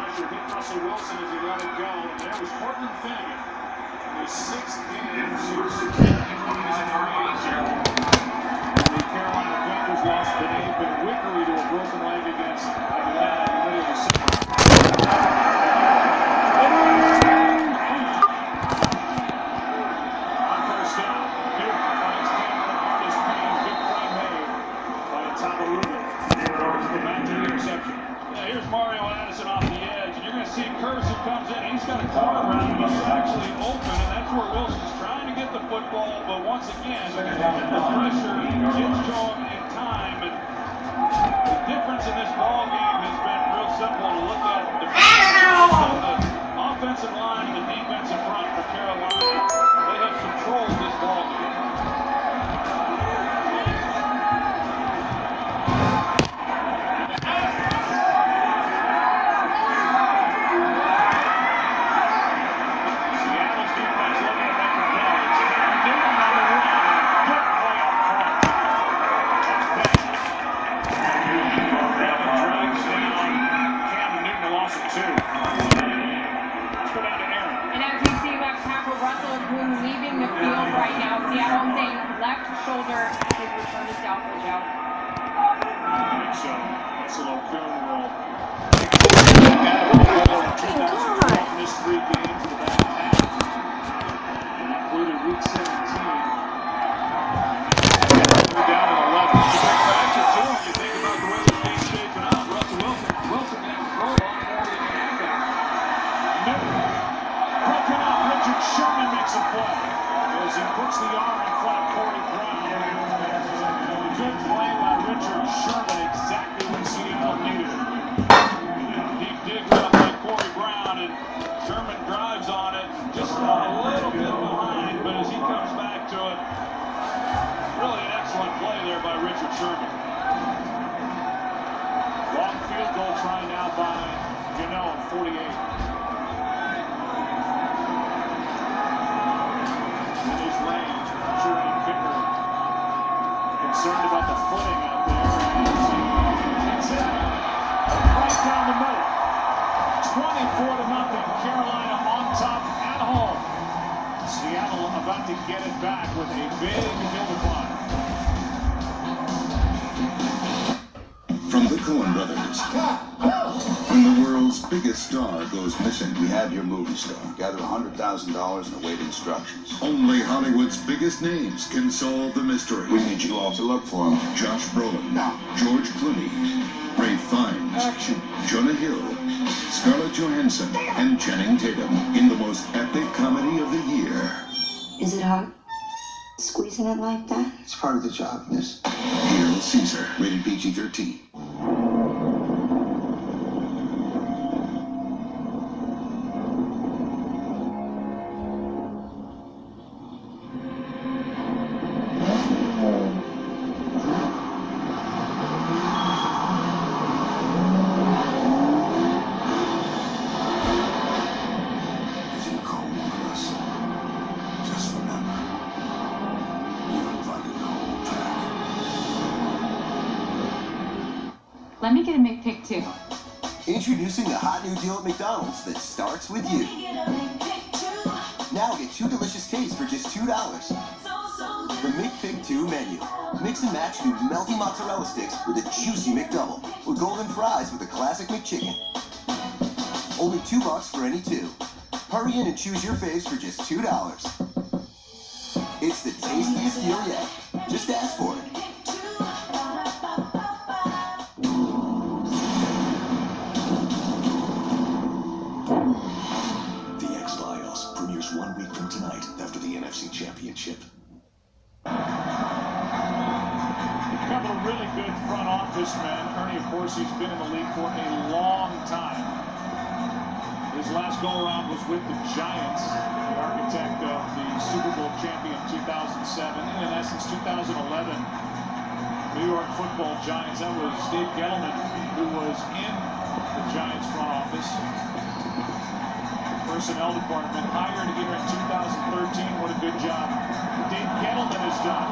pressure hit Russell Wilson as he let it go. And there was Portland Finnegan. His sixth game. The Carolina Panthers lost the name, but Wickery to a broken leg against Atlanta in the middle of the season. On first down, Newton finds Cameron Artist Payne. Big play made by Tabaruga. Back to the interception. Here's Mario Addison off the edge, and you're going to see Curse comes in. He's got a car around him. He's actually open, and that's where Wilson's trying to get the football. But once again, the pressure gets to him in time. And the difference in this ball game has been real simple to look at. The offensive line and the defensive front for Carolina, they have controlled this ball game. Concerned about the footing out there. It's it. Right down the middle. 24-0. Carolina on top at home. Seattle about to get it back with a big hill to climb. From the Coen brothers. When the world's biggest star goes missing, We have your movie star. Gather $100,000 and await instructions. only Hollywood's biggest names can solve the mystery. We need you all to look for him. Josh Brolin, No. George Clooney, Ralph Fiennes, Action. Jonah Hill, Scarlett Johansson, and Channing Tatum in the most epic comedy of the year. Is it hard? Squeezing it like that? It's part of the job, miss. Hail Caesar. Rated PG-13. Let me get a McPick too. Introducing a hot new deal at McDonald's that starts with you. Now get 2 delicious tastes for just $2. The McPick 2 menu. Mix and match new melty mozzarella sticks with a juicy McDouble, or golden fries with a classic McChicken. Only $2 for any 2. Hurry in and choose your faves for just $2. It's the tastiest deal yet. Just ask for it. Premieres 1 week from tonight after the NFC Championship. A couple of really good front office men. Ernie, of course, he's been in the league for a long time. His last go-around was with the Giants, the architect of the Super Bowl champion 2007, and in essence 2011 New York Football Giants. That was Dave Gettleman, who was in the Giants front office. Personnel department hired here in 2013. What a good job Dave Gettleman has done.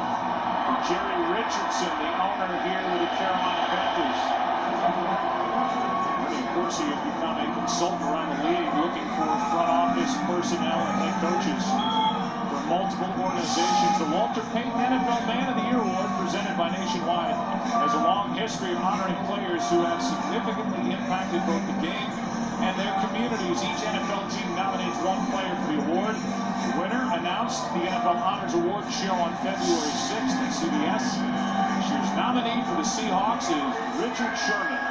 Jerry Richardson, the owner here with the Carolina Panthers. Of course, he had become a consultant around the league looking for front office personnel and head coaches for multiple organizations. The Walter Payton NFL Man of the Year Award, presented by Nationwide, has a long history of honoring players who have significantly impacted both the game and their communities. Each NFL team nominates one player for the award. The winner announced the NFL Honors Awards show on February 6th at CBS. This year's nominee for the Seahawks is Richard Sherman.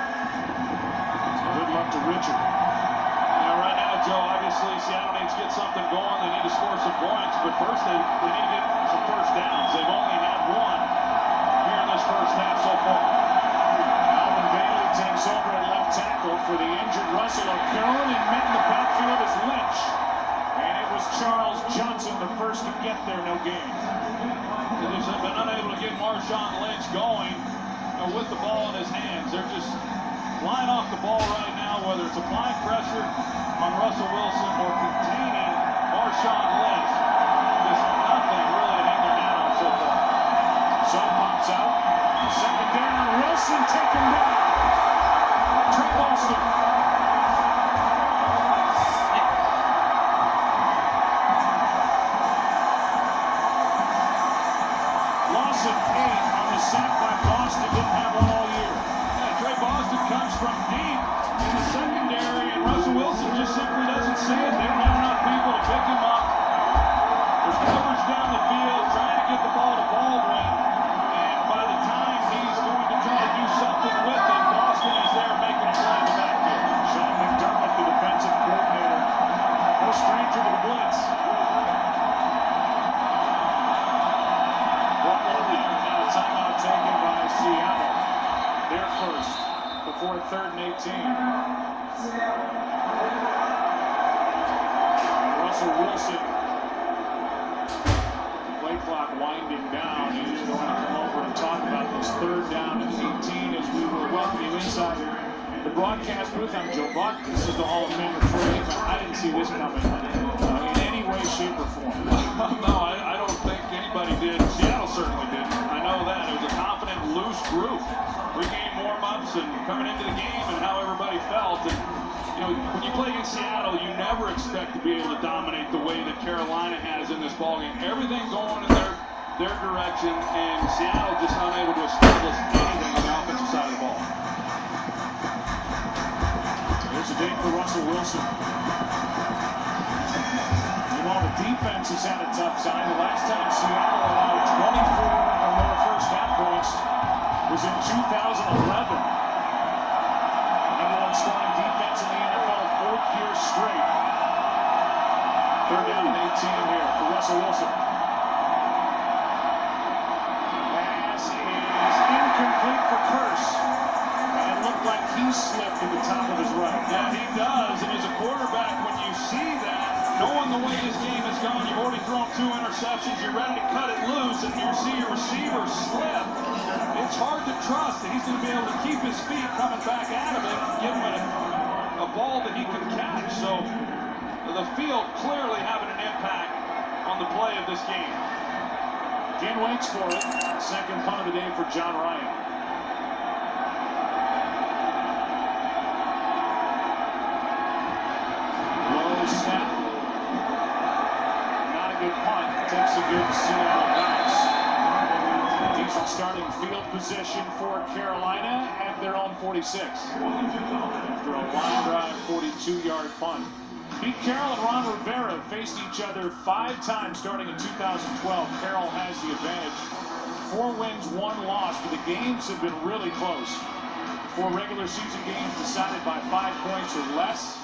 So good luck to Richard. Now, right now, Joe, obviously Seattle needs to get something going. They need to score some points, but first they need to get some first downs. They've only had one here in this first half so far. Alvin Bailey takes over at left tackle for the injured Russell Okung, and met in the backfield is Lynch. And it was Charles Johnson, the first to get there, no gain. They just have been unable to get Marshawn Lynch going with the ball in his hands. They're just flying off the ball right now, whether it's applying pressure on Russell Wilson or containing Marshawn Lynch. There's nothing really to hang their hat on so far. So pops out. Second down, Wilson taken down. Trey Boston. Loss of 8 on the sack by Boston. Didn't have one all year. Trey Boston comes from deep in the secondary, and Russell Wilson just simply doesn't see it. They don't have enough people to pick him up. There's coverage down the field trying to get the ball to Baldwin, and by the time he's going to try to do something with it, Boston is there making a play in the backfield. Sean McDermott, the defensive coordinator, no stranger to the blitz. Now a timeout taken by Seattle. Their first before 3rd and 18. Russell Wilson. Play clock winding down. He's going to come over and talk about this 3rd down and 18 as we will welcome you inside the broadcast booth. I'm Joe Buck. This is the Hall of Famer Troy. I didn't see this coming in any way, shape, or form. No, I don't think anybody did. Seattle certainly didn't. I know that. It was a confident, loose group. Pre-game warm-ups and coming into the game and how everybody felt. And, you know, when you play against Seattle, you never expect to be able to dominate the way that Carolina has in this ballgame. Everything going in their direction, and Seattle just unable to establish anything on the offensive side of the ball. There's a date for Russell Wilson. While the defense has had a tough time, the last time Seattle allowed 24 or more first half points was in 2011. Number 1 scoring defense in the NFL, 4th year straight. 3rd down and 18 here for Russell Wilson. Pass is incomplete for Curse. And it looked like he slipped at the top of his right. Yeah, he does. And as a quarterback, when you see that, knowing the way this game has gone, you've already thrown 2 interceptions, you're ready to cut it loose, and you see your receiver slip. It's hard to trust that he's going to be able to keep his feet coming back out of it and give him a ball that he can catch. So the field clearly having an impact on the play of this game. Again waits for it. Second punt of the day for John Ryan. Low snap. Not a good punt. Takes a good Seattle bounce. Decent starting field position for Carolina at their own 46. After a line drive, 42-yard punt. Pete Carroll and Ron Rivera faced each other 5 times starting in 2012. Carroll has the advantage. 4 wins, 1 loss, but the games have been really close. 4 regular season games decided by 5 points or less.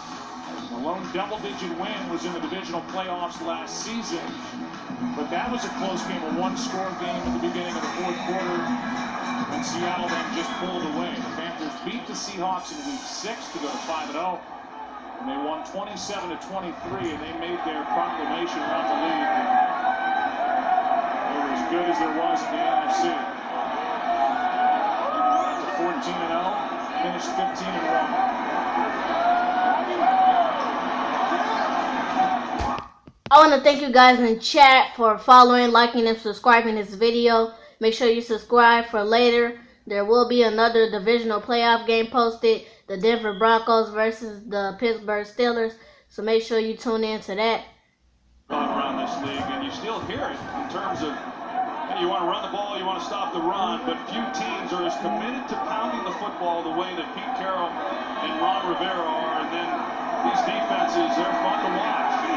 The lone double-digit win was in the divisional playoffs last season, but that was a close game, a 1-score game at the beginning of the 4th quarter, and Seattle then just pulled away. The Panthers beat the Seahawks in Week 6 to go to 5-0, and they won 27-23, and they made their proclamation around the league. They were as good as there was in the NFC. To 14-0, finished 15-1. I want to thank you guys in chat for following, liking, and subscribing this video. Make sure you subscribe for later. There will be another divisional playoff game posted. the Denver Broncos versus the Pittsburgh Steelers. So make sure you tune in to that. Around this league, and you still hear it in terms of, you want to run the ball, you want to stop the run, but few teams are as committed to pounding the football the way that Pete Carroll and Ron Rivera are, and then these defenses, they're fun to watch,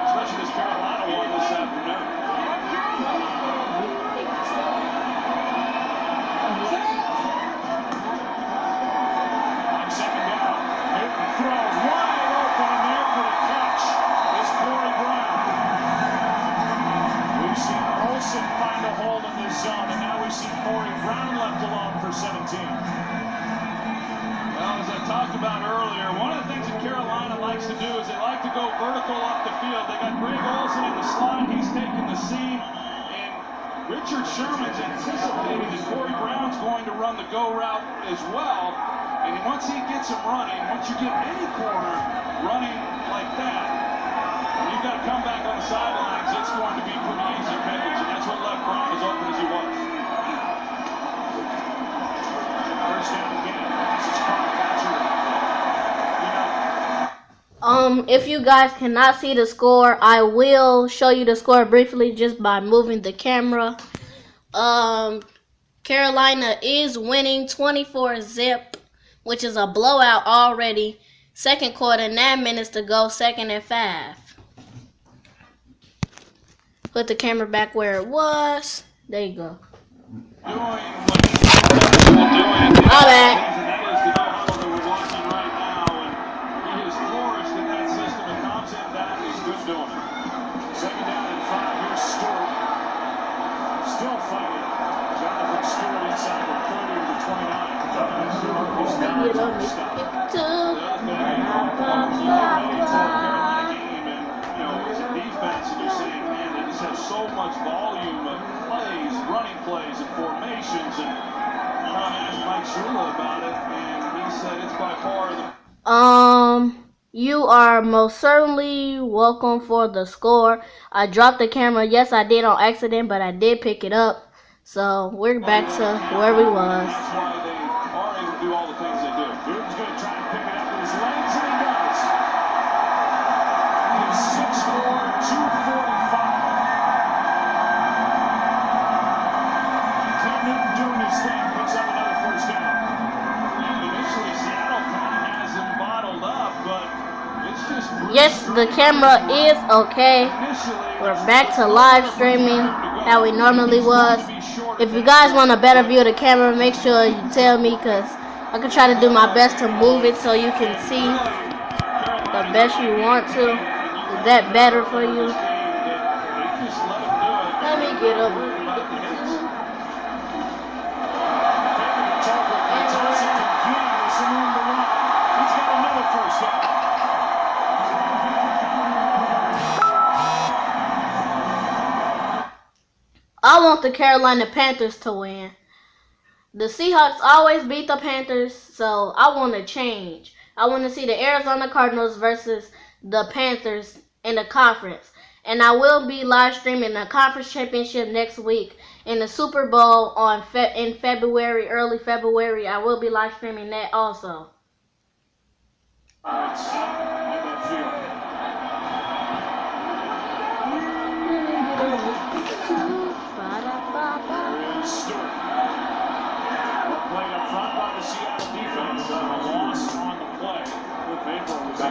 especially this Carolina one this afternoon. On second down, Newton throws wide open, and there for the catch is Corey Brown. We've seen Olsen find a hole in the zone, and now we see Corey Brown left alone for 17. Well, as I talked about earlier, one of the things that Carolina likes to do is they like to go vertical up the field. They got Greg Olsen in the slot. He's taking the seam. And Richard Sherman's anticipating that Corey Brown's going to run the go route as well. And once he gets him running, once you get any corner running like that, you've got to come back on the sidelines. It's going to be pretty easy pickings. And that's what left Brown as open as he was. First down again. This is Carl Thatcher. If you guys cannot see the score, I will show you the score briefly just by moving the camera. Carolina is winning 24-0, which is a blowout already. Second quarter, 9 minutes to go, 2nd and 5. Put the camera back where it was. There you go. Doing what he's doing. My bad. Second down and 5. Here's Stewart. Still fighting. Jonathan Stewart inside the 30 to the 29. So much volume of plays, running plays, and formations, and I asked Mike Shula about it, and he said it's by far the. You are most certainly welcome for the score. I dropped the camera. Yes, I did on accident, but I did pick it up. So we're back to where we was. That's why they are able to do all the things they do. Newton's going to try and pick it up with his legs, and he does. He is 6'4", 245. Cam Newton doing his thing, picks up another first down. And initially, Seattle kind of has him bottled up, but it's just. Yes, the camera is okay. We're back to live streaming how we normally was. If you guys want a better view of the camera, make sure you tell me, because I can try to do my best to move it so you can see the best you want to. Is that better for you? Let me get up. He's got another first down. I want the Carolina Panthers to win. The Seahawks always beat the Panthers, so I want to change. I want to see the Arizona Cardinals versus the Panthers in the conference. And I will be live streaming the conference championship next week, in the Super Bowl in February, early February. I will be live streaming that also. Stewart. Well played up front by the Seattle defense. A loss on the play. Was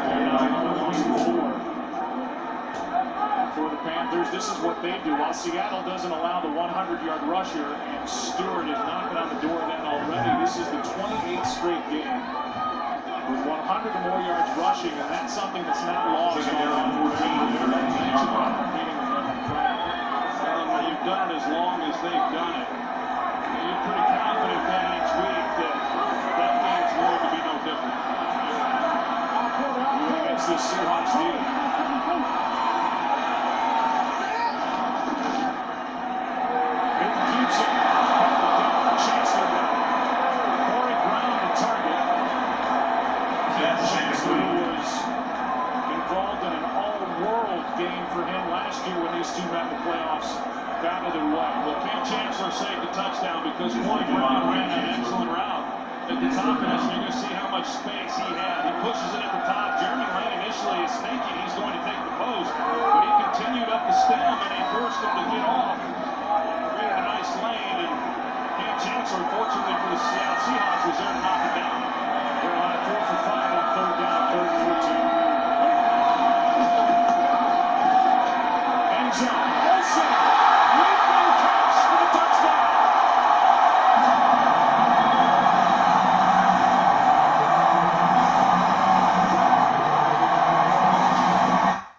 for the Panthers, this is what they do. While Seattle doesn't allow the 100-yard rusher, and Stewart is knocking on the door of that already. This is the 28th straight game with 100 or more yards rushing, and that's something that's not lost on their own routine. When you've done it as long as they've done it, you're pretty confident that each week that game's going to be no different. Against this Seahawks team. Newton keeps it. Chancellor down. Corey Brown the target. Chancellor was involved in an all-world game for him last year when these two met the playoffs. Battled their way. Well, Cam Chancellor saved the touchdown because Corey Brown ran an excellent route. at the top, and you're going to see how much space he had. He pushes it at the top. Jeremy Lane initially is thinking he's going to take the post, but he continued up the stem, and he forced him to get off. Created a nice lane, and Cam Chancellor, fortunately for the Seattle Seahawks, was there to knock it down. Carolina 4 for 5 on third down, 3rd and 14. End zone. Olsen, leaping catch for the touchdown.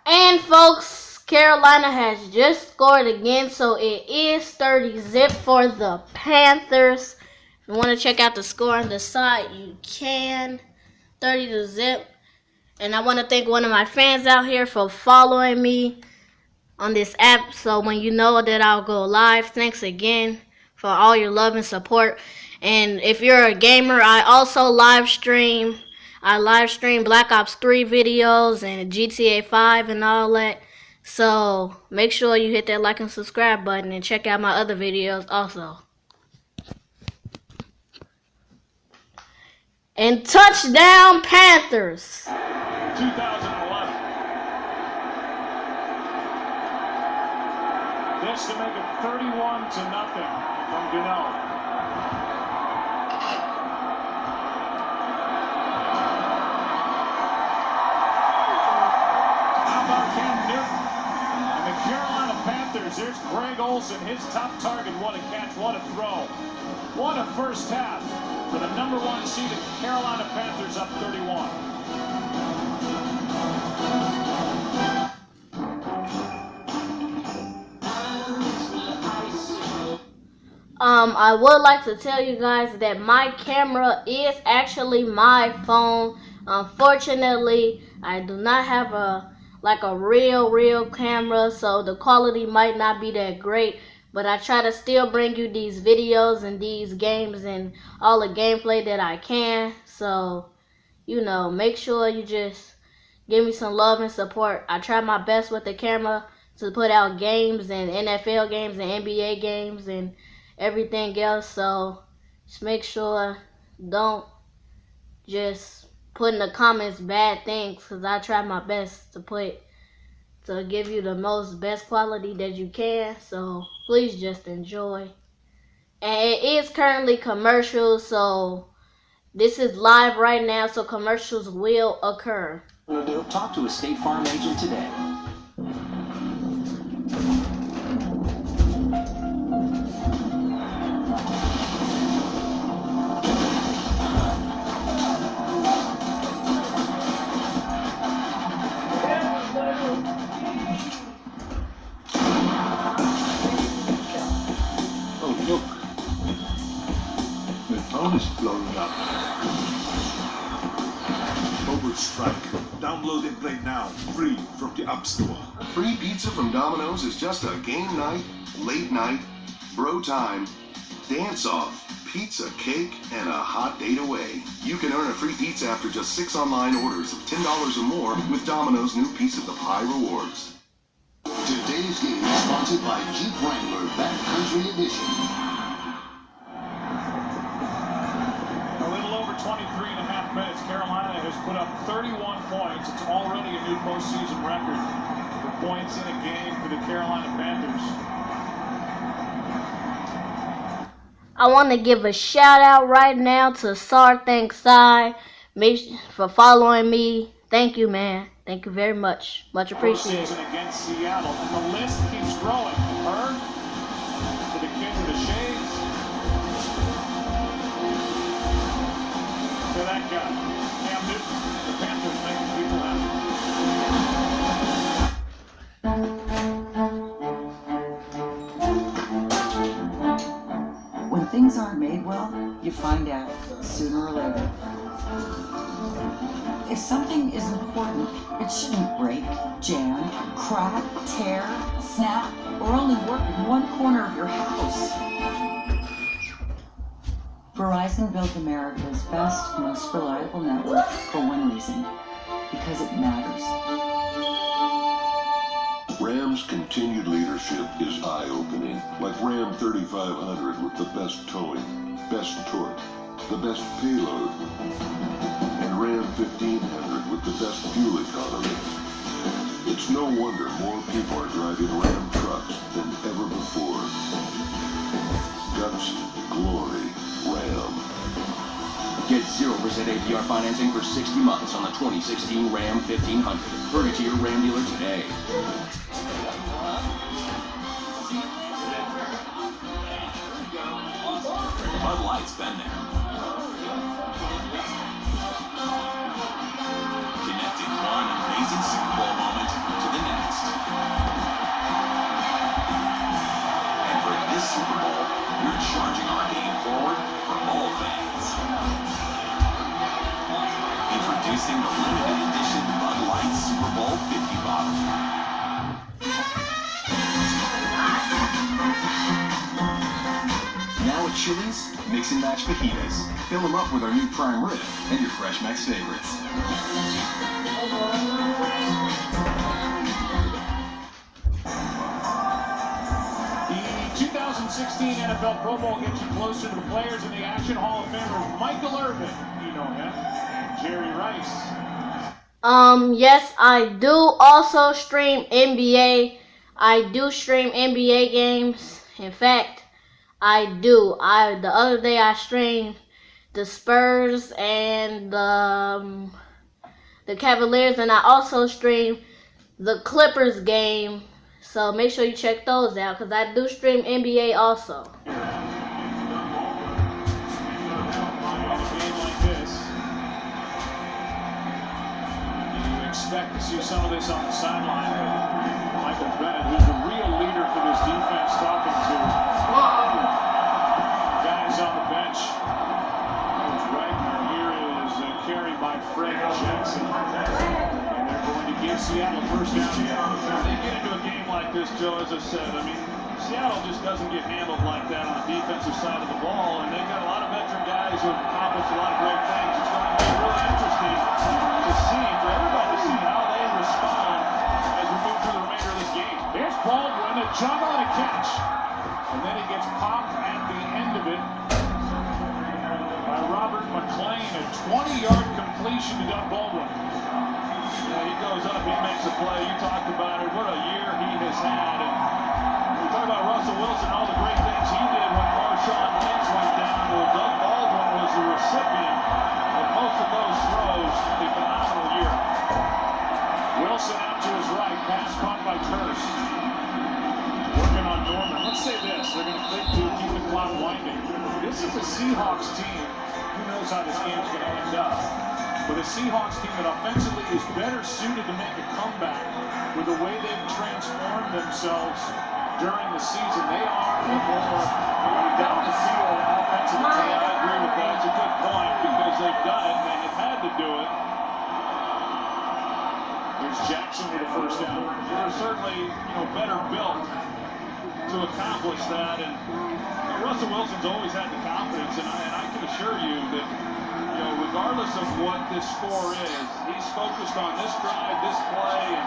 And folks, Carolina has just scored again, so it is 30-0 for the Panthers. If you want to check out the score on the side, you can. 30-0. And I want to thank one of my fans out here for following me on this app, so when you know that I'll go live, thanks again for all your love and support. And if you're a gamer, I also live stream Black Ops 3 videos and GTA 5 and all that. So make sure you hit that like and subscribe button and check out my other videos also. And touchdown Panthers! 2011. This to make it 31-0 from Gano. Carolina Panthers, there's Greg Olsen, his top target. What a catch, what a throw. What a first half for the number 1 seeded Carolina Panthers, up 31. I would like to tell you guys that my camera is actually my phone. Unfortunately, I do not have a real camera, so the quality might not be that great, but I try to still bring you these videos and these games and all the gameplay that I can. So, you know, make sure you just give me some love and support. I try my best with the camera to put out games and NFL games and NBA games and everything else, so just make sure don't just put in the comments bad things, because I try my best to give you the best quality that you can. So please just enjoy. And it is currently commercials, so this is live right now, so commercials will occur. Talk to a State Farm agent today. Look, my phone is blowing up. Forward Strike. Download and play now, free from the App Store. Free pizza from Domino's is just a game night, late night, bro time, dance off, pizza, cake, and a hot date away. You can earn a free pizza after just 6 online orders of $10 or more with Domino's new Piece of the Pie rewards. Today's game is sponsored by Jeep Wrangler Backcountry Edition. A little over 23.5 minutes. Carolina has put up 31 points. It's already a new postseason record for points in a game for the Carolina Panthers. I want to give a shout out right now to Sar Thanks Sai for following me. Thank you, man. Thank you very much. Much appreciated. Season against Seattle, and the list keeps growing. Bird for the kid with the shades. For that guy, Cam Newton, the Panthers making people happy. When things aren't made well, you find out sooner or later. If something is important, it shouldn't break, jam, crack, tear, snap, or only work in one corner of your house. Verizon built America's best, most reliable network for one reason, because it matters. Ram's continued leadership is eye-opening, like Ram 3500 with the best towing, best torque, the best payload, and Ram 1500 with the best fuel economy. It's no wonder more people are driving Ram trucks than ever before. Guts, glory, Ram. Get 0% APR financing for 60 months on the 2016 Ram 1500. Hurry to your Ram dealer today. Bud Light's been there. Connecting one amazing Super Bowl moment to the next. And for this Super Bowl, we're charging our game forward for all fans. Introducing the limited edition Bud Light Super Bowl 50 bottle. Now at Chili's, mix and match fajitas. Fill them up with our new prime rib and your fresh Mex favorites. The 2016 NFL Pro Bowl gets you closer to the players in the Action Hall of Famers Michael Irvin, you know him, and Jerry Rice. Yes, I do also stream NBA. I do stream NBA games. In fact, I do. The other day I streamed the Spurs and the Cavaliers, and I also streamed the Clippers game. So make sure you check those out, because I do stream NBA also. Expect to see some of this on the sideline. Michael Bennett, who's the real leader for this defense, talking to guys on the bench. Coach Wagner. Here is a carry by Fred Jackson. And they're going to give Seattle first down here. They get into a game like this, Joe, as I said, I mean, Seattle just doesn't get handled like that on the defensive side of the ball, and they've got a lot of veteran guys who have accomplished a lot of great things. It's going to be really interesting to see, for everybody to see how they respond as we move through the remainder of this game. Here's Baldwin, a juggle and a catch. And then he gets popped at the end of it by Robert McClain, a 20-yard completion to Doug Baldwin. Yeah, he goes up, he makes a play. You talked about it. What a year he has had. And we talk about Russell Wilson, all the great things he did when Marshawn Lynch went down. Well, Doug Baldwin was the recipient of most of those throws. A phenomenal year. Wilson out to his right, pass caught by Curse. Working on Norman. Let's say this, they're going to click to keep the clock winding. This is a Seahawks team. Who knows how this game's going to end up? But a Seahawks team that offensively is better suited to make a comeback with the way they've transformed themselves during the season. They are the more down the field offensive team. I agree with that. It's a good point because they've done it and they've had to do it. Here's Jackson with the first down. They're certainly, better built to accomplish that. And Russell Wilson's always had the confidence, and I can assure you that, regardless of what this score is, he's focused on this drive, this play, and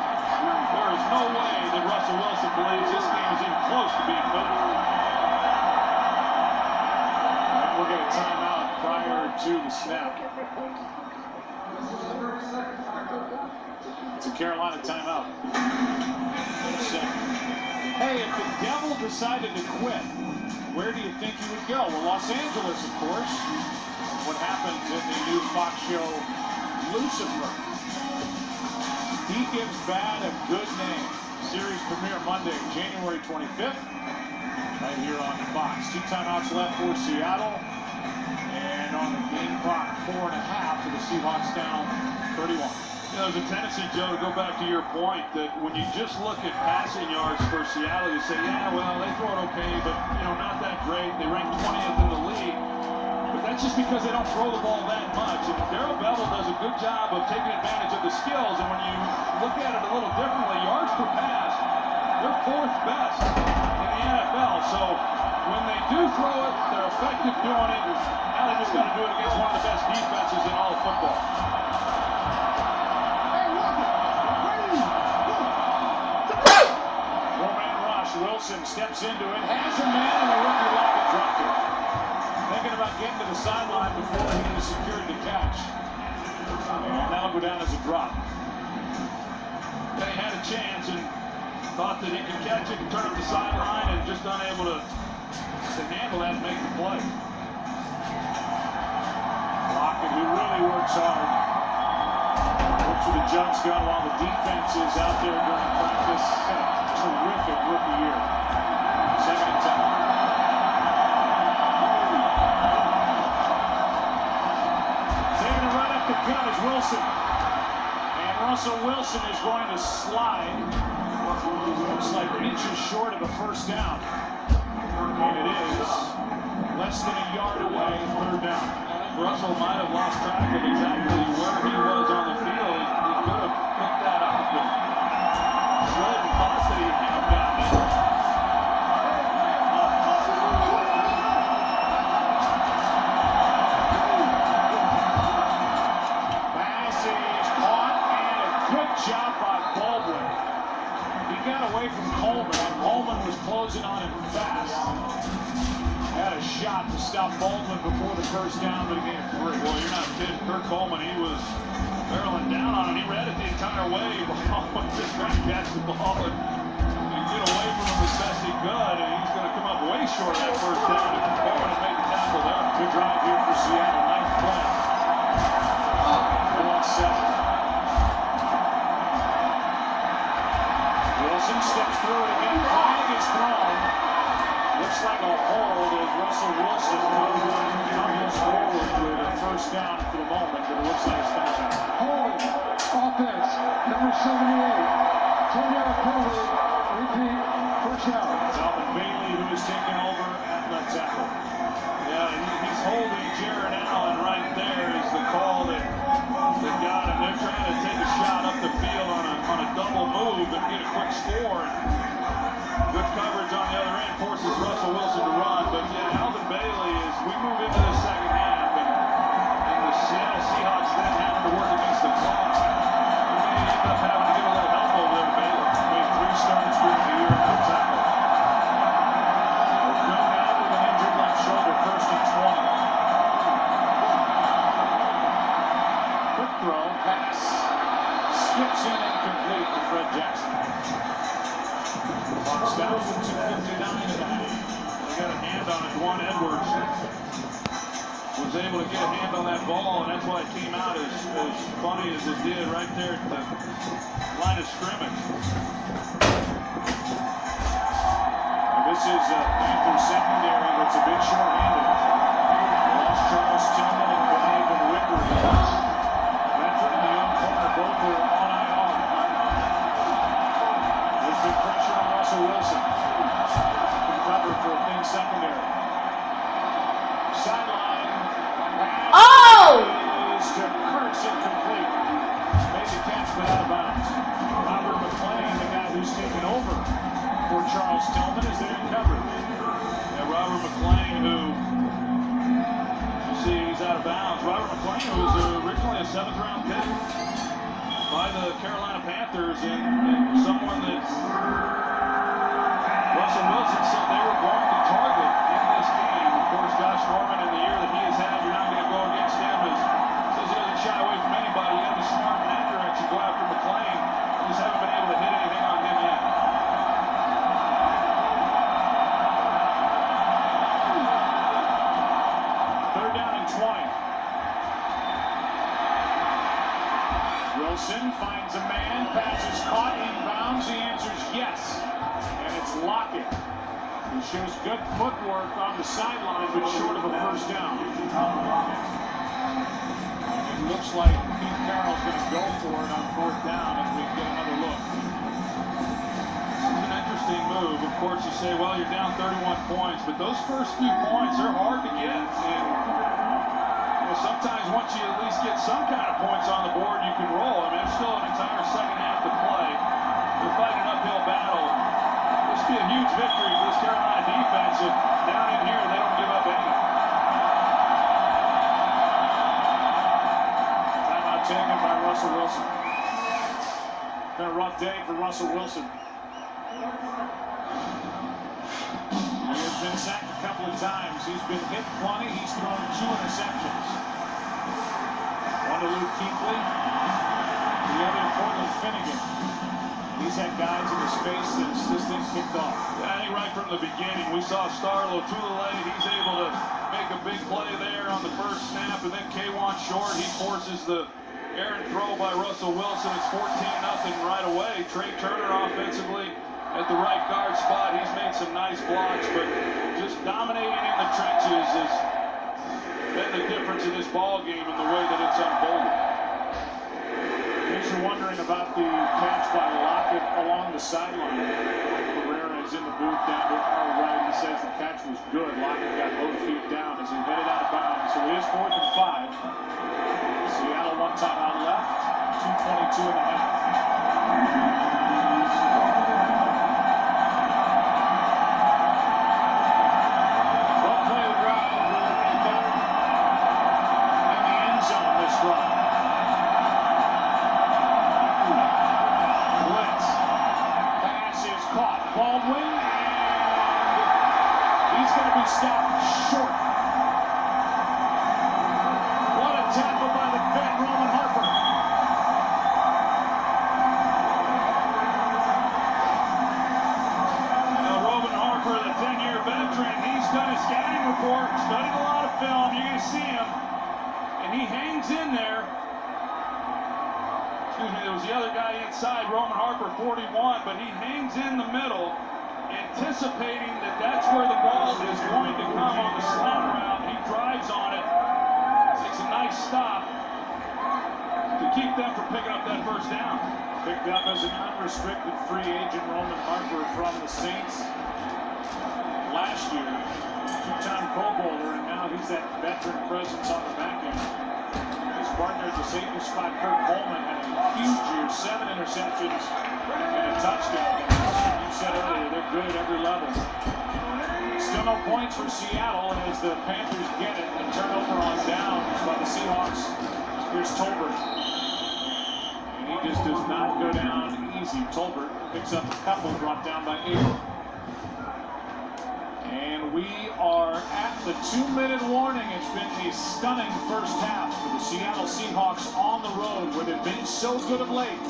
there is no way that Russell Wilson believes this game is even close to being finished. And we'll get a timeout prior to the snap. It's a Carolina timeout. Hey, if the devil decided to quit, where do you think he would go? Well, Los Angeles, of course. What happens in the new Fox show, Lucifer. He gives bad a good name. Series premiere Monday, January 25th, right here on Fox. 2 timeouts left for Seattle. And on the game clock, 4.5 for the Seahawks down 31. There's a tendency, Joe, to go back to your point that when you just look at passing yards for Seattle, you say, yeah, well, they throw it okay, but, not that great. They rank 20th in the league. But that's just because they don't throw the ball that much. And Darrell Bevell does a good job of taking advantage of the skills. And when you look at it a little differently, yards per pass, they're 4th best in the NFL. So when they do throw it, they're effective doing it. Now they just got to do it against one of the best defenses in all of football. Wilson steps into it, has a man, and the rookie Lockett dropped it. thinking about getting to the sideline before he was secured the catch. And that'll go down as a drop. Then he had a chance and thought that he could catch it and turn up the sideline and just unable to handle that and make the play. Lockett, who really works hard. Works with the jumps gun while the defense is out there during practice. Got a terrific rookie year. 2nd and 10. The gun is Wilson, and Russell Wilson is going to slide. Looks like inches short of a first down, and it is less than a yard away, 3rd down. Russell might have lost track of exactly where he was on the field. He could have picked that up, but Jordan thought that he had gotten it. Job by Baldwin. He got away from Coleman, and Coleman was closing on him fast. Had a shot to stop Baldwin before the first down, but he gave 3. Well, you're not kidding. Kirk Coleman, he was barreling down on him. He read it the entire way. Baldwin just trying to catch the ball and get away from him as best he could, and he's going to come up way short of that first down. If Coleman had made the tackle there. Good drive here for Seattle. 9th play. 1-7. Wilson steps through it again. Flag is thrown. Looks like a hold as Russell Wilson comes forward with a first down for the moment, but it looks like it's coming back. Hold. Offense. Number 78. 10-yard penalty. Repeat. First down. It's Alvin Bailey who is taking over at left tackle. Yeah, he's holding Jared Allen right there is the call that got him. They're trying to take a shot up the field on a double move and get a quick score. Good coverage on the other end forces Russell Wilson to run. But yeah, Alvin Bailey, as we move into the second half, and the Seattle Seahawks then having to work against the clock, we may end up having to get a little help over there to Bailey. Made 3 starts during the year at tackle. We're going out with an injured left shoulder, 1st and 20. Quick throw, pass. Skips in incomplete to Fred Jackson. Clock's down to 2:59 tonight. They got a hand on it. Juan Edwards was able to get a hand on that ball, and that's why it came out as funny as it did right there at the line of scrimmage. This is a Panthers secondary that's a bit short-handed. Lost Charles Tillman and Benjamin Whitworth. Veteran and the young corner both are on IR. There's big pressure on Russell Wilson. Good cover for a thin secondary. Sideline. Oh! Is to Kurtz incomplete. Made the catch but out of bounds. Robert McClain, the guy who's taken over for Charles Tillman, is there covered. Yeah, Robert McClain, who you see he's out of bounds. Robert McClain was originally a 7th-round pick by the Carolina Panthers, and someone that Russell Wilson said they were going to target in this game. Of course, Josh Norman, in the year that he has had, you're not going to go against him. Says he doesn't shy away from anybody. You got to be smart in that direction. Go after McClain. Just haven't been able to hit anything on him yet. Wilson finds a man, pass is caught inbounds. He answers yes, and it's Lockett, who shows good footwork on the sideline, but short of a first down. It looks like Pete Carroll's going to go for it on 4th down as we get another look. This is an interesting move. Of course, you say, well, you're down 31 points, but those first few points are hard to get. And sometimes once you at least get some kind of points on the board, you can roll. I mean, there's still an entire second half to play. They're fighting an uphill battle. This would be a huge victory for this Carolina defense if down in here they don't give up any. Timeout taken by Russell Wilson. Been a rough day for Russell Wilson. He has been sacked a couple of times. He's been hit plenty. He's thrown 2 interceptions. One to Luke Kuechly, the other to Portland Finnegan. He's had guys in his face since this thing kicked off. Yeah, I think right from the beginning, we saw Starlo Tulele. He's able to make a big play there on the first snap, and then K1 short. He forces the errant throw by Russell Wilson. It's 14-0 right away. Trey Turner offensively at the right guard spot. He's made some nice blocks, but just dominating in the trenches has been the difference in this ball game and the way that it's unfolded. In case you're wondering about the catch by Lockett along the sideline, Pereira is in the booth down to our right. He says the catch was good. Lockett got both feet down as he headed out of bounds. So it is 4th and 5. Seattle 1 timeout left. 2:22 and a half. Well play the drive. In the end zone this run. Baldwin, and he's going to be stopped short. What a tackle by the vet, Roman Harper. Now, Roman Harper, the 10-year veteran, he's done his scouting report, studied a lot of film. You're going to see him, and he hangs in there. Excuse me, there was the other guy inside, Roman Harper, 41, but he hangs in the middle, anticipating that that's where the ball is going to come on the slant route. He drives on it, makes a nice stop to keep them from picking up that first down. Picked up as an unrestricted free agent, Roman Harper from the Saints last year. 2-time Pro Bowler, and now he's that veteran presence on the back end. His partner at the safety spot, Kurt Coleman, had a huge year, 7 interceptions and a touchdown. You said earlier, they're good at every level. Still no points for Seattle as the Panthers get it. A turnover on downs by the Seahawks. Here's Tolbert. And he just does not go down easy. Tolbert picks up a couple, brought down by Abel. And we are at the 2-minute warning. It's been a stunning first half for the Seattle Seahawks on the road where they've been so good of late.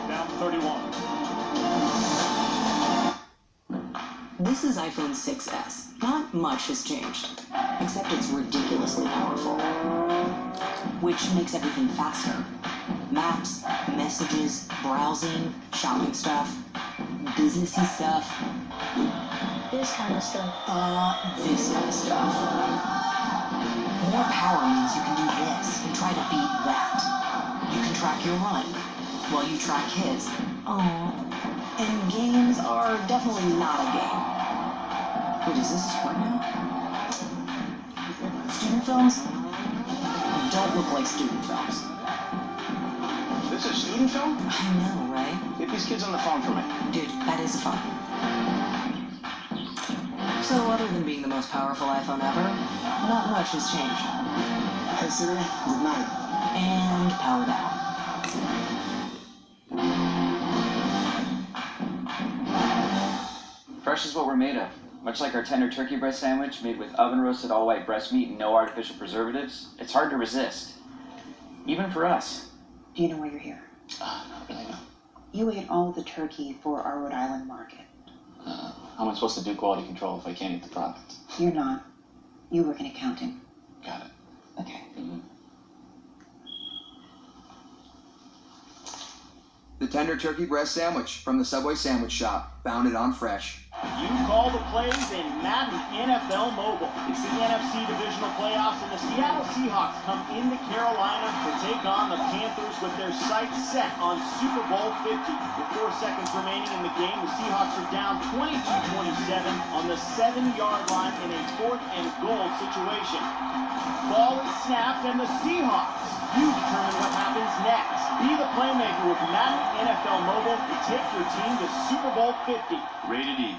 Down 31. This is iPhone 6s. Not much has changed, except it's ridiculously powerful, which makes everything faster. Maps, messages, browsing, shopping stuff, businessy stuff. This kind of stuff. This kind of stuff. More power means you can do this and try to beat that. You can track your run while you track his. And games are definitely not a game. Wait, is this a sport now? Student films? Don't look like student films. This is a student film? I know, right? Get these kids on the phone for me. Dude, that is fun. So other than being the most powerful iPhone ever, not much has changed. Hey Siri, good night. And power down. Fresh is what we're made of. Much like our tender turkey breast sandwich made with oven-roasted all-white breast meat and no artificial preservatives, it's hard to resist. Even for us. Do you know why you're here? Not really, no. You ate all the turkey for our Rhode Island market. How am I supposed to do quality control if I can't eat the product? You're not. You work in accounting. Got it. Okay. The tender turkey breast sandwich from the Subway Sandwich Shop, bounded on fresh. You call the plays in Madden NFL Mobile. It's the NFC Divisional Playoffs, and the Seattle Seahawks come into Carolina to take on the Panthers with their sights set on Super Bowl 50. With 4 seconds remaining in the game, the Seahawks are down 22-27 on the 7-yard line in a 4th and goal situation. Ball is snapped, and the Seahawks, you determine what happens next. Be the playmaker with Madden NFL Mobile to take your team to Super Bowl 50. Rated E.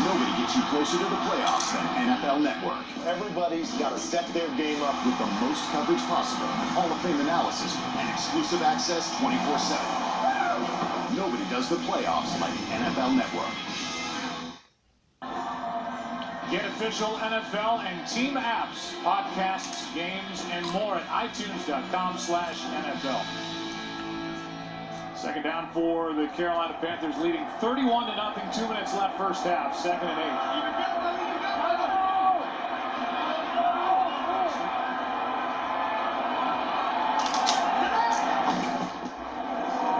Nobody gets you closer to the playoffs than NFL Network. Everybody's got to step their game up With the most coverage possible, Hall of Fame analysis, and exclusive access 24/7. Nobody does the playoffs like NFL Network. Get official NFL and team apps, podcasts, games, and more at itunes.com/NFL. Second down for the Carolina Panthers, leading 31-0. 2 minutes left first half. 2nd and 8.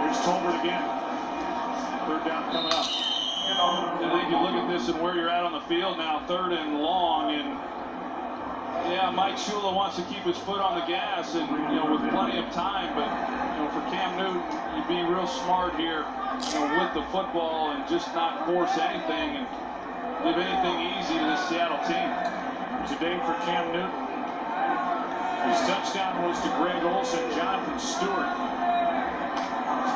Here's Tolbert again. Third down coming up. I think you look at this and where you're at on the field now, 3rd and long, and yeah, Mike Shula wants to keep his foot on the gas, and with plenty of time. But for Cam Newton, you'd be real smart here, with the football and just not force anything and give anything easy to this Seattle team. Today for Cam Newton, his touchdown was to Greg Olsen. Jonathan Stewart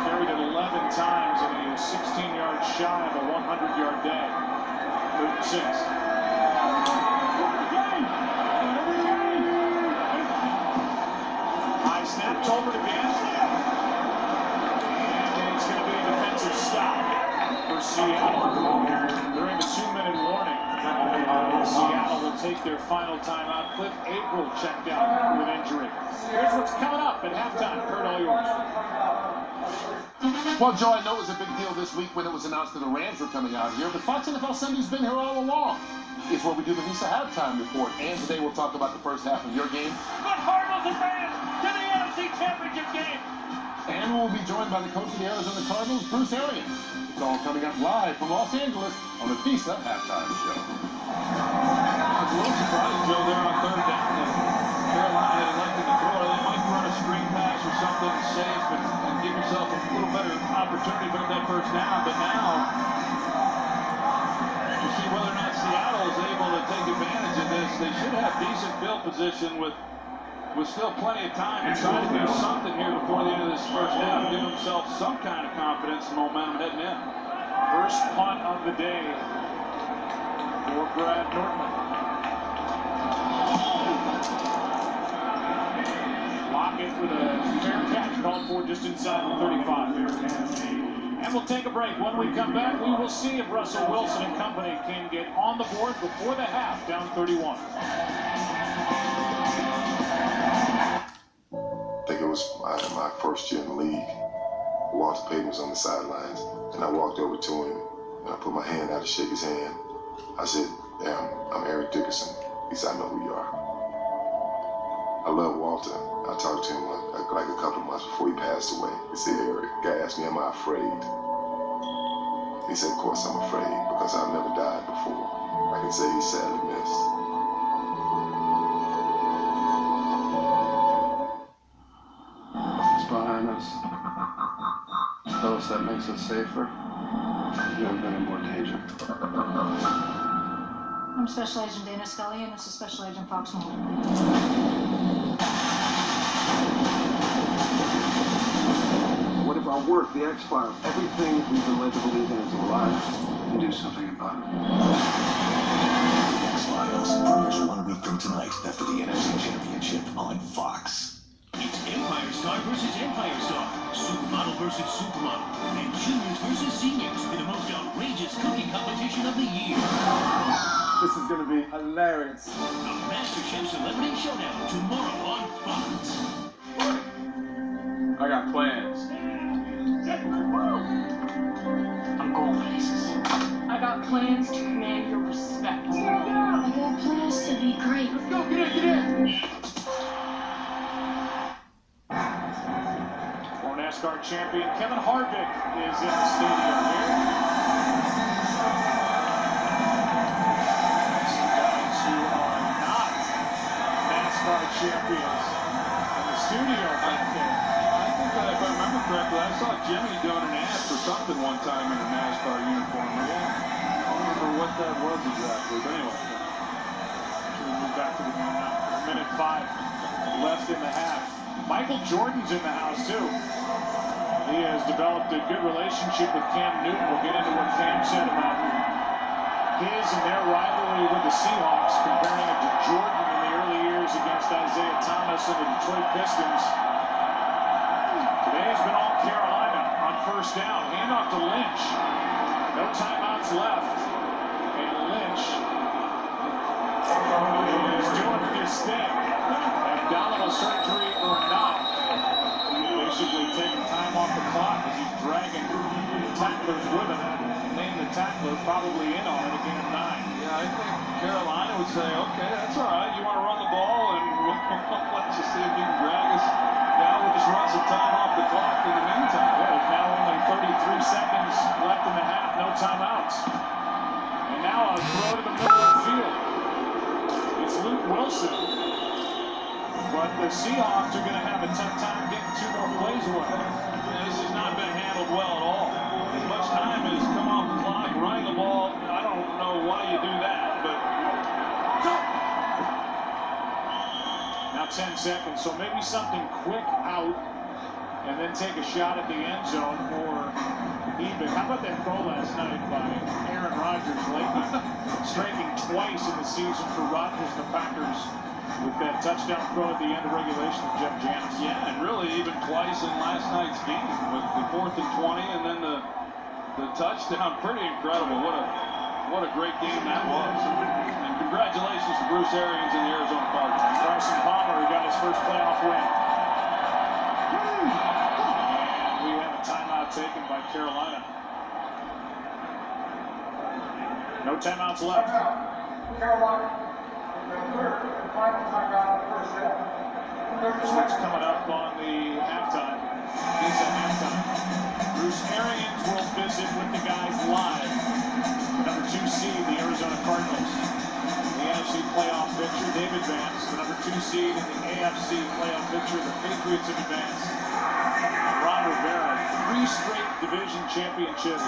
carried it 11 times, and he was 16 yards shy of a 100-yard day. 3rd and 6. High snap, Tolbert again. And it's going to be a defensive stop for Seattle. During the 2-minute warning, Seattle will take their final timeout. Cliff April checked out with injury. Here's what's coming up at halftime. Kurt, all yours. Well, Joe, I know it was a big deal this week when it was announced that the Rams were coming out here, but Fox NFL Sunday's been here all along. It's where we do the Visa halftime report, and today we'll talk about the first half of your game. The Cardinals advance to the NFC Championship game. And we'll be joined by the coach of the Arizona Cardinals, Bruce Arians. It's all coming up live from Los Angeles on the Visa halftime show. I was a little surprised, Joe, there on 3rd down that Carolina had elected to throw it. They might run a screen pass or something safe and give yourself a little better opportunity to pick that first down. But now, we'll see whether or not Seattle is able to take advantage of this. They should have decent field position with still plenty of time to try to do something here before the end of this first half, give themselves some kind of confidence and momentum heading in. First punt of the day for Brad Nortman. Lockett with a fair catch called for just inside the 35 here. And we'll take a break. When we come back, we will see if Russell Wilson and company can get on the board before the half, down 31. I think it was my first year in the league. Walter Payton was on the sidelines, and I walked over to him, and I put my hand out to shake his hand. I said, I'm Eric Dickerson. He said, I know who you are. I love Walter. I talked to him like a couple of months before he passed away. He said, Eric, guy asked me, am I afraid? He said, of course I'm afraid, because I've never died before. I can say he's sadly missed. Behind us. Tell us that makes us safer. You've never been in more danger. I'm Special Agent Dana Scully, and this is Special Agent Fox Mulder. What if our work, the X-Files, everything we've been led to believe in is a lie, and do something about it? X-Files premieres 1 week from tonight after the NFC Championship on Fox. It's Empire Star versus Empire Star, Supermodel versus Supermodel, and Juniors versus Seniors in the most outrageous cooking competition of the year. This is going to be hilarious. A MasterChef Celebrity Showdown tomorrow on Fox. I got plans. I'm going places. I got plans to command your respect. I got plans to be great. Let's go, get in! Former NASCAR champion Kevin Harvick is in the stadium here. Some guys who are not NASCAR champions in the studio back there. I think that if I remember correctly, I saw Jimmy doing an ad for something one time in a NASCAR uniform. I don't remember what that was exactly, but anyway. We'll move back to the minute 5 left in the half. Michael Jordan's in the house, too. He has developed a good relationship with Cam Newton. We'll get into what Cam said about his and their rivalry with the Seahawks, comparing it to Jordan in the early years against Isaiah Thomas and the Detroit Pistons. Today has been all Carolina on first down. Handoff to Lynch. No timeouts left. And Lynch He's doing his thing. Abdominal surgery or not. Basically taking time off the clock as he's dragging the tacklers with him. Name the tackler probably in on it again at 9. Yeah, I think Carolina would say, okay, that's all right. You want to run the ball, and let's just see if you can drag us down. We'll just run some time off the clock in the meantime. Yeah, there's now only 33 seconds left in the half, no timeouts. And now a throw to the middle of the field. It's Luke Wilson. But the Seahawks are going to have a tough time getting 2 more plays away. Yeah, this has not been handled well at all. As much time as come off the clock, running the ball, I don't know why you do that, but... Now 10 seconds, so maybe something quick out and then take a shot at the end zone or even. How about that throw last night by Aaron Rodgers lately, striking twice in the season for Rodgers and the Packers with that touchdown throw at the end of regulation of Jeff Janis. Yeah, and really even twice in last night's game with the 4th and 20 and then the touchdown. Pretty incredible. What a great game that was. And congratulations to Bruce Arians and the Arizona Cardinals. Carson Palmer, who got his first playoff win. And we have a timeout taken by Carolina. No timeouts left. Carolina. Here's what's coming up on the halftime. It's at halftime. Bruce Arians will visit with the guys live. Number 2 seed, the Arizona Cardinals. The NFC playoff picture, they've advanced. The number 2 seed in the AFC playoff picture, the Patriots have advanced. Ron Rivera, 3 straight division championships.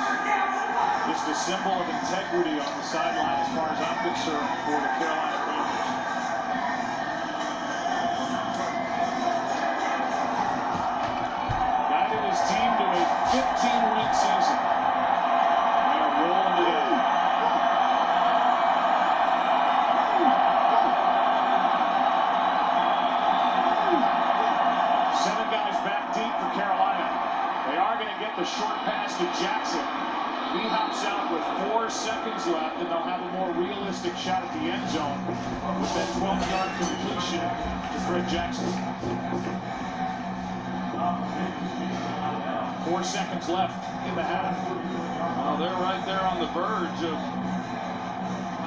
Just a symbol of integrity on the sideline as far as I'm concerned for the Carolina Panthers. Guided his team to a 15-win season. They're rolling today. Seven guys back deep for Carolina. They are going to get the short pass to Jackson. He hops out with 4 seconds left, and they'll have a more realistic shot at the end zone with that 12-yard completion to Fred Jackson. 4 seconds left in the half. Well, they're right there on the verge of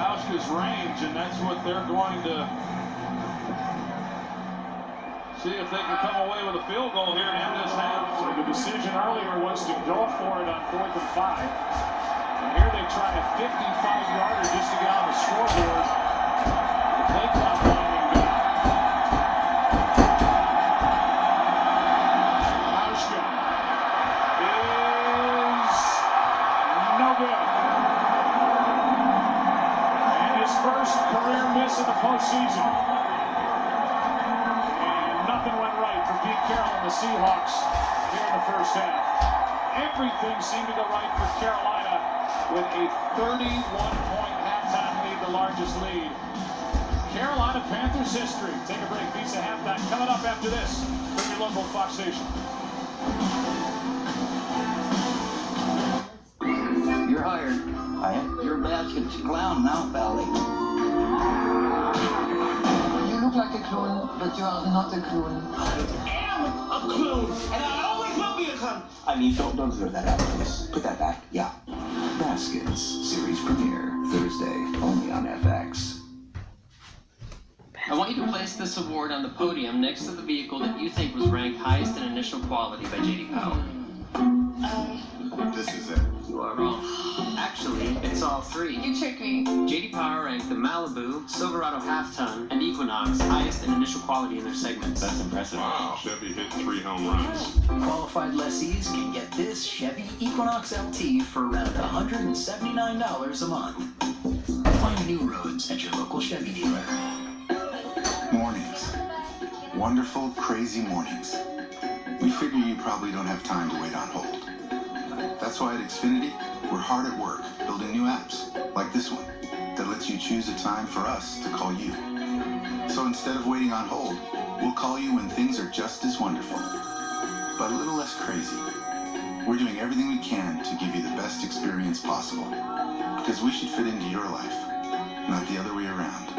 Hauschka's range, and that's what they're going to see if they can come away with a field goal here to end this half. So the decision earlier was to go for it on 4th and 5. And here they try a 55-yarder just to get on the scoreboard. The play clock winding down. Hauschka is no good. And his first career miss in the postseason. Pete Carroll and the Seahawks here in the first half. Everything seemed to go right for Carolina with a 31-point halftime lead, the largest lead. Carolina Panthers history. Take a break. Pizza halftime coming up after this from your local Fox station. You're hired. I am. You're a basket's clown now, Pally. You look like a clown, but you are not a clown. A clown, and I always will be a clown. I mean, don't throw that out, please. Put that back. Yeah. Baskets series premiere Thursday only on FX. I want you to place this award on the podium next to the vehicle that you think was ranked highest in initial quality by J.D. Power. This is it. You are wrong. Actually, it's all 3. You tricked me. J.D. Power ranked the Malibu, Silverado Half-Ton, and Equinox highest in initial quality in their segments. That's impressive. Wow. Chevy hit 3 home runs. Qualified lessees can get this Chevy Equinox LT for around $179 a month. Find new roads at your local Chevy dealer. Mornings. Wonderful, crazy mornings. We figure you probably don't have time to wait on hold. That's why at Xfinity, we're hard at work building new apps, like this one, that lets you choose a time for us to call you. So instead of waiting on hold, we'll call you when things are just as wonderful, but a little less crazy. We're doing everything we can to give you the best experience possible, because we should fit into your life. not the other way around.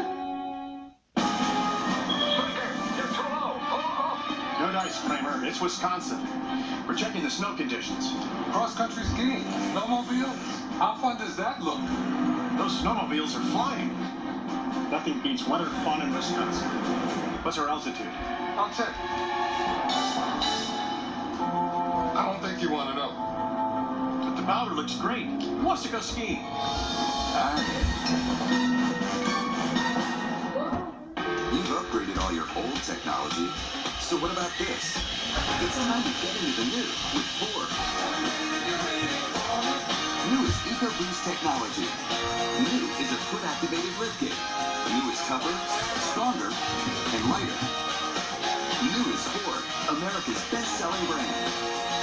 No dice, Kramer. It's Wisconsin. We're checking the snow conditions. Cross-country skiing, snowmobile. How fun does that look? Those snowmobiles are flying. Nothing beats winter fun in Wisconsin. What's our altitude? I'll check. I don't think you want to know. But the powder looks great. Who wants to go skiing? You've upgraded all your old technology. So what about this? It's time to get into the new with Ford. New is EcoBoost technology. New is a foot-activated liftgate. New is tougher, stronger, and lighter. New is Ford, America's best-selling brand.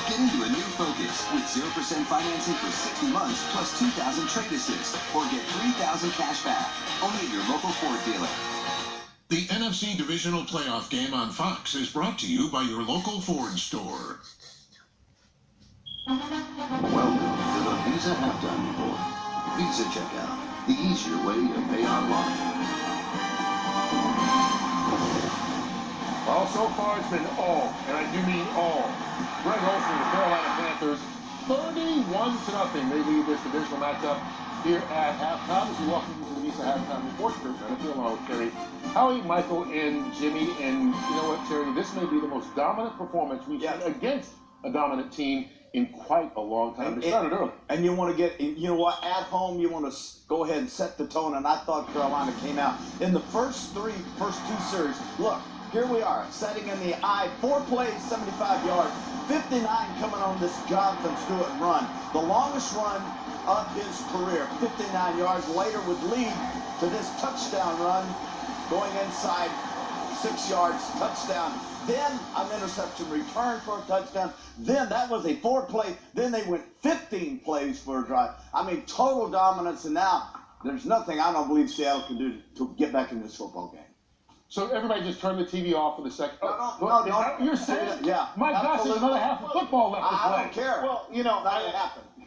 Get into a new Focus with 0% financing for 60 months plus 2,000 trade assist, or get 3,000 cash back. Only at your local Ford dealer. The NFC Divisional Playoff game on Fox is brought to you by your local Ford store. Welcome to the Visa Halftime Report. Visa Checkout, the easier way to pay online. Well, so far it's been all, and I do mean all. Greg Olsen, the Carolina Panthers, 31-0. They lead this divisional matchup here at halftime. As we welcome you to the Visa Halftime Report, Chris Rennick, along with Terry, Howie, Michael, and Jimmy. And you know what, Terry? This may be the most dominant performance we've seen against a dominant team in quite a long time. It started early. And you want to get, you know what, at home, you want to go ahead and set the tone. And I thought Carolina came out in the first two series. Look, here we are, setting in the eye, 4 plays, 75 yards, 59 coming on this Jonathan Stewart run. The longest run of his career, 59 yards. Later would lead to this touchdown run, going inside 6 yards, touchdown. Then an interception return for a touchdown. Then that was a 4-play. Then they went 15 plays for a drive. I mean, total dominance. And now there's nothing I don't believe Seattle can do to get back in this football game. So everybody just turn the TV off for the second. No. You're saying? Yeah. My gosh, there's another half of football left to play. I don't care. Well, you know,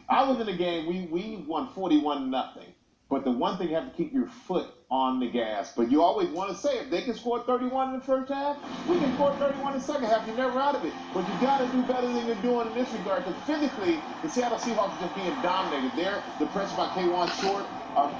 I was in the game. We won 41-0. But the one thing, you have to keep your foot on the gas. But you always want to say, if they can score 31 in the first half, we can score 31 in the second half. You're never out of it. But you got to do better than you're doing in this regard. Because physically, the Seattle Seahawks are just being dominated. There, the pressure by K'Wan Short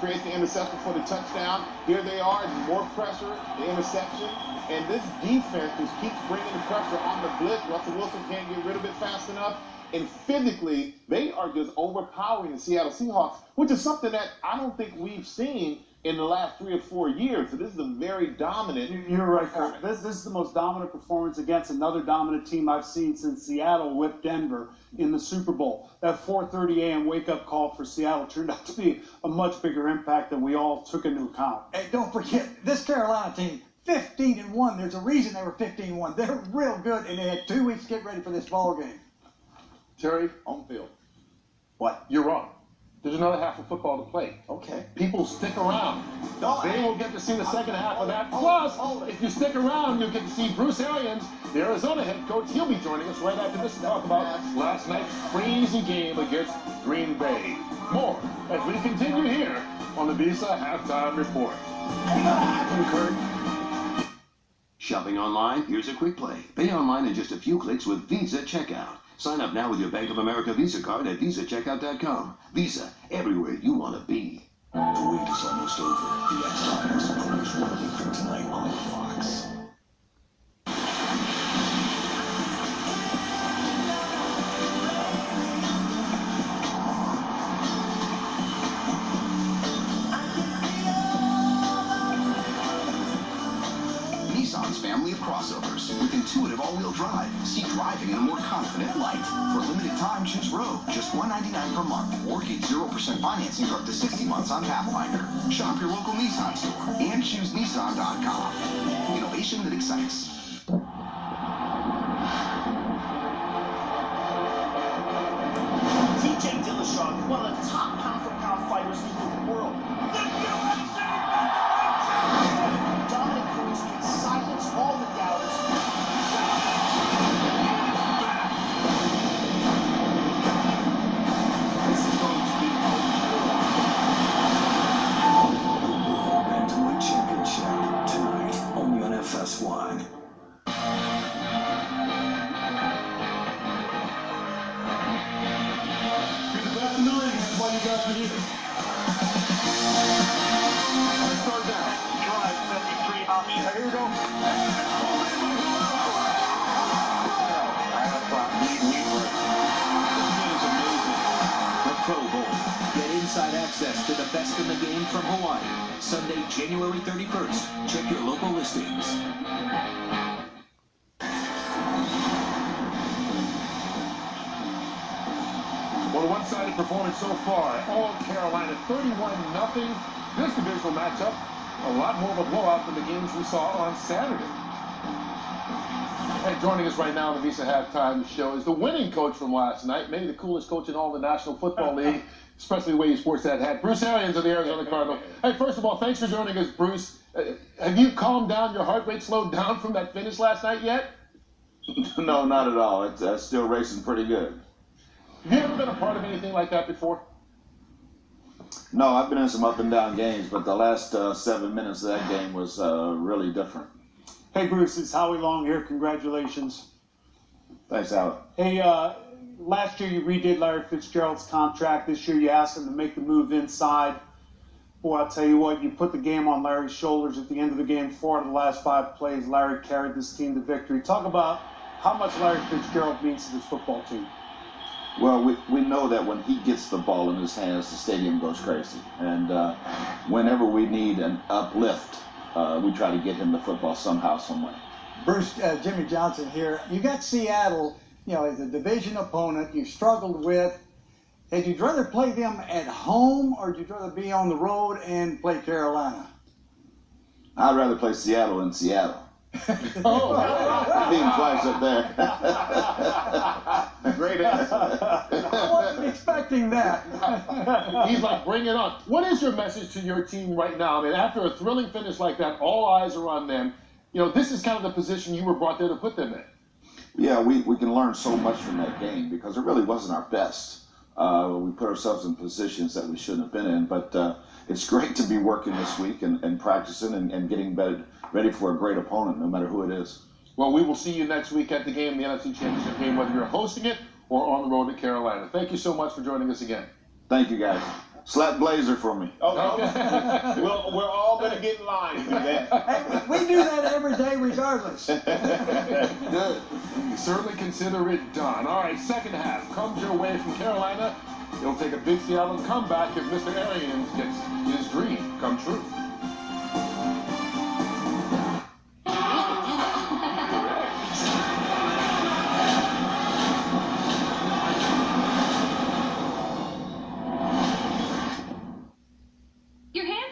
creates the interception for the touchdown. Here they are, more pressure, the interception. And this defense just keeps bringing the pressure on the blitz. Russell Wilson can't get rid of it fast enough. And physically, they are just overpowering the Seattle Seahawks, which is something that I don't think we've seen in the last 3 or 4 years. So this is a very dominant. You're right, Chris. This is the most dominant performance against another dominant team I've seen since Seattle whipped Denver in the Super Bowl. That 4:30 a.m. wake-up call for Seattle turned out to be a much bigger impact than we all took into account. Hey, don't forget, this Carolina team, 15-1. There's a reason they were 15-1. They're real good, and they had 2 weeks to get ready for this ball game. Terry, on field. What? You're wrong. There's another half of football to play. Okay. People stick around. They will get to see the second half of that. Plus, if you stick around, you'll get to see Bruce Arians, the Arizona head coach. He'll be joining us right after this to talk about last night's crazy game against Green Bay. More as we continue here on the Visa Halftime Report. Shopping online? Here's a quick play. Pay online in just a few clicks with Visa Checkout. Sign up now with your Bank of America Visa card at VisaCheckout.com. Visa, everywhere you want to be. The wait is almost over. The X-Files premieres 1 week from tonight on Fox. Nissan's family of crossovers with intuitive all-wheel drive. See driving in a more confident light. For a limited time, choose Rogue, just $199 per month, or get 0% financing for up to 60 months on Pathfinder. Shop your local Nissan store and choose Nissan.com. Innovation that excites. TJ Dillashaw, one of the top pound-for-pound fighters in the world. The UFC Dominic Cruz can silence all the doubters. This is going to be a war. you guys for here. Start now. Drive 73 option. Here we go. The Pro Bowl. Get inside access to the best in the game from Hawaii. Sunday, January 31st. Check your local listings. Well, a one-sided performance so far. All Carolina 31-0. This divisional matchup, a lot more of a blowout than the games we saw on Saturday. And joining us right now on the Visa Halftime Show is the winning coach from last night, maybe the coolest coach in all the National Football League, especially the way he sports that hat. Bruce Arians of the Arizona Cardinals. Hey, first of all, thanks for joining us, Bruce. Have you calmed down, your heart rate slowed down from that finish last night yet? No, not at all. It's still racing pretty good. Have you ever been a part of anything like that before? No, I've been in some up and down games, but the last 7 minutes of that game was really different. Hey, Bruce, it's Howie Long here. Congratulations. Thanks, Howie. Hey, last year you redid Larry Fitzgerald's contract. This year you asked him to make the move inside. Boy, I'll tell you what, you put the game on Larry's shoulders at the end of the game. 4 out of the last 5 plays, Larry carried this team to victory. Talk about how much Larry Fitzgerald means to this football team. Well, we know that when he gets the ball in his hands, the stadium goes crazy. And whenever we need an uplift, we try to get him the football somehow, some way. Bruce, Jimmy Johnson here. You got Seattle, as a division opponent you struggled with. Had you rather play them at home, or would you rather be on the road and play Carolina? I'd rather play Seattle than Seattle. Being twice up there. Great answer. I wasn't expecting that. He's like, bring it on. What is your message to your team right now? I mean, after a thrilling finish like that, all eyes are on them. This is kind of the position you were brought there to put them in. Yeah, we can learn so much from that game because it really wasn't our best. We put ourselves in positions that we shouldn't have been in, but it's great to be working this week and practicing and getting ready for a great opponent, no matter who it is. Well, we will see you next week at the game, the NFC Championship game, whether you're hosting it or on the road to Carolina. Thank you so much for joining us again. Thank you, guys. Slap Blazer for me. Okay. We're all going to get in line to do that. Hey, we do that every day regardless. Good. You certainly consider it done. All right, second half comes your way from Carolina. It'll take a big Seattle comeback if Mr. Arians gets his dream come true.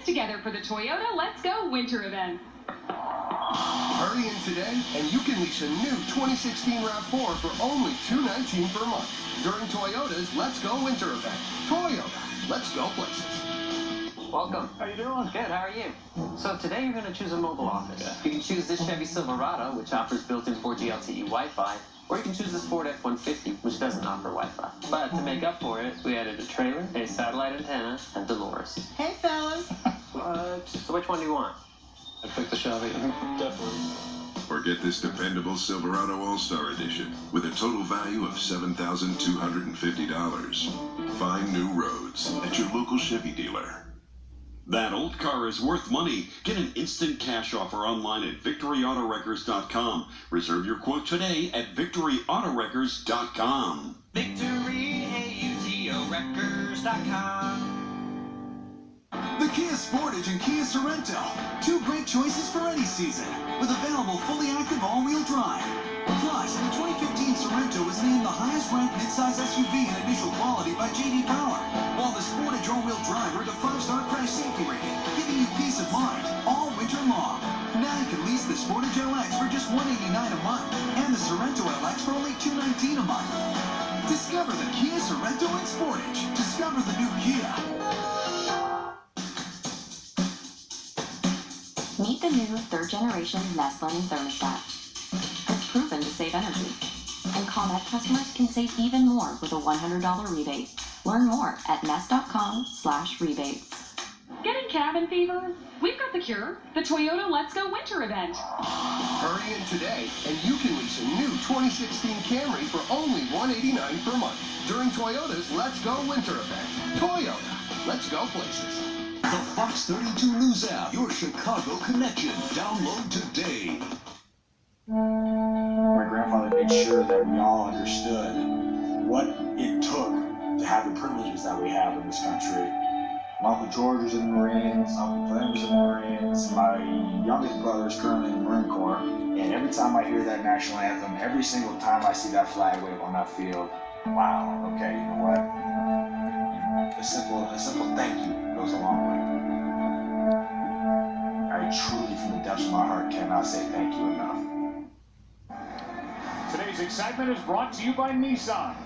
Together for the Toyota Let's Go Winter event. Hurry in today, and you can lease a new 2016 RAV4 for only $219 per month during Toyota's Let's Go Winter event. Toyota, let's go places. Welcome. How you doing? Good, how are you? So today you're going to choose a mobile office. You can choose this Chevy Silverado, which offers built-in 4G LTE Wi-Fi, or you can choose this Ford F-150, which doesn't offer Wi-Fi. But to make up for it, we added a trailer, a satellite antenna, and Dolores. Hey, fellas. What? So which one do you want? I picked the Chevy. Definitely. Or get this dependable Silverado All-Star Edition with a total value of $7,250. Find new roads at your local Chevy dealer. That old car is worth money. Get an instant cash offer online at VictoryAutoWreckers.com. Reserve your quote today at VictoryAutoWreckers.com. VictoryAutoWreckers.com. The Kia Sportage and Kia Sorento. 2 great choices for any season, with available fully active all-wheel drive. Plus, the 2015 Sorento was named the highest-ranked midsize SUV in initial quality by J.D. Power, while the Sportage all-wheel drive earned a 5-star crash safety rating, giving you peace of mind all winter long. Now you can lease the Sportage LX for just $189 a month, and the Sorento LX for only $219 a month. Discover the Kia Sorento and Sportage. Discover the new Kia. Meet the new 3rd-generation Nest Learning Thermostat. It's proven to save energy. And ComEd customers can save even more with a $100 rebate. Learn more at nest.com/rebates. Getting cabin fever? We've got the cure. The Toyota Let's Go Winter event. Hurry in today, and you can lease a new 2016 Camry for only $189 per month during Toyota's Let's Go Winter event. Toyota, Let's go places. The Fox 32 News app, your Chicago connection. Download today. My grandfather made sure that we all understood what it took to have the privileges that we have in this country. My Uncle George was in the Marines, Uncle Glenn was in the Marines, my youngest brother is currently in the Marine Corps, and every time I hear that national anthem, every single time I see that flag wave on that field, wow, okay, you know what? A simple thank you goes a long way. I truly, from the depths of my heart, cannot say thank you enough. Today's excitement is brought to you by Nissan.